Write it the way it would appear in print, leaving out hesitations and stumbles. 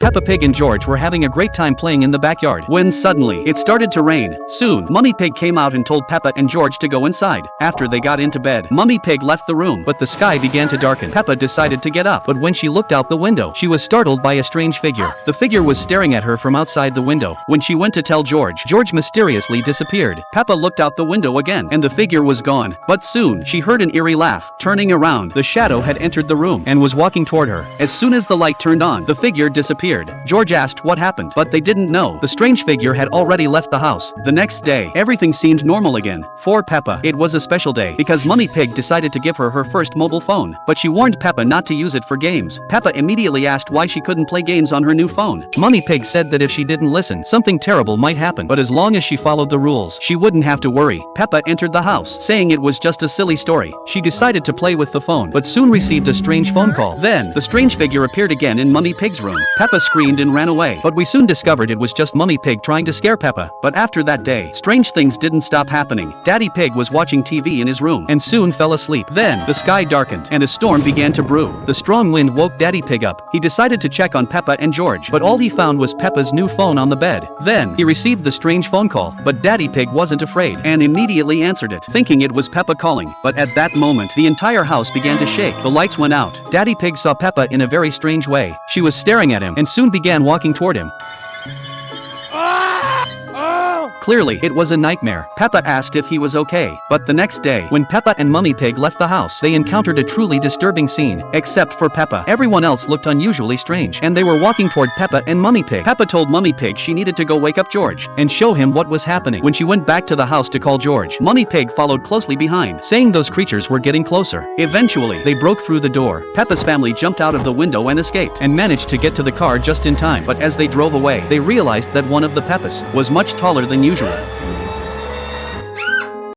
Peppa Pig and George were having a great time playing in the backyard when suddenly it started to rain. Soon, Mummy Pig came out and told Peppa and George to go inside. After they got into bed, Mummy Pig left the room, but the sky began to darken. Peppa decided to get up, but when she looked out the window, she was startled by a strange figure. The figure was staring at her from outside the window. When she went to tell George, George mysteriously disappeared. Peppa looked out the window again, and the figure was gone. But soon, she heard an eerie laugh. Turning around, the shadow had entered the room and was walking toward her. As soon as the light turned on, the figure disappeared. George asked what happened, but they didn't know. The strange figure had already left the house. The next day, everything seemed normal again. For Peppa, it was a special day because Mummy Pig decided to give her her first mobile phone, but she warned Peppa not to use it for games. Peppa immediately asked why she couldn't play games on her new phone. Mummy Pig said that if she didn't listen, something terrible might happen, but as long as she followed the rules, she wouldn't have to worry. Peppa entered the house, saying it was just a silly story. She decided to play with the phone, but soon received a strange phone call. Then, the strange figure appeared again in Mummy Pig's room. Peppa screamed and ran away, but we soon discovered it was just Mummy Pig trying to scare Peppa. But after that day, strange things didn't stop happening. Daddy Pig was watching TV in his room and soon fell asleep. Then, the sky darkened and a storm began to brew. The strong wind woke Daddy Pig up. He decided to check on Peppa and George, but all he found was Peppa's new phone on the bed. Then, he received the strange phone call, but Daddy Pig wasn't afraid and immediately answered it, thinking it was Peppa calling. But at that moment, the entire house began to shake. The lights went out. Daddy Pig saw Peppa in a very strange way. She was staring at him and soon began walking toward him. Clearly, it was a nightmare. Peppa asked if he was okay, but the next day, when Peppa and Mummy Pig left the house, they encountered a truly disturbing scene. Except for Peppa, everyone else looked unusually strange, and they were walking toward Peppa and Mummy Pig. Peppa told Mummy Pig she needed to go wake up George and show him what was happening. When she went back to the house to call George, Mummy Pig followed closely behind, saying those creatures were getting closer. Eventually, they broke through the door. Peppa's family jumped out of the window and escaped, and managed to get to the car just in time. But as they drove away, they realized that one of the Peppas was much taller than usual.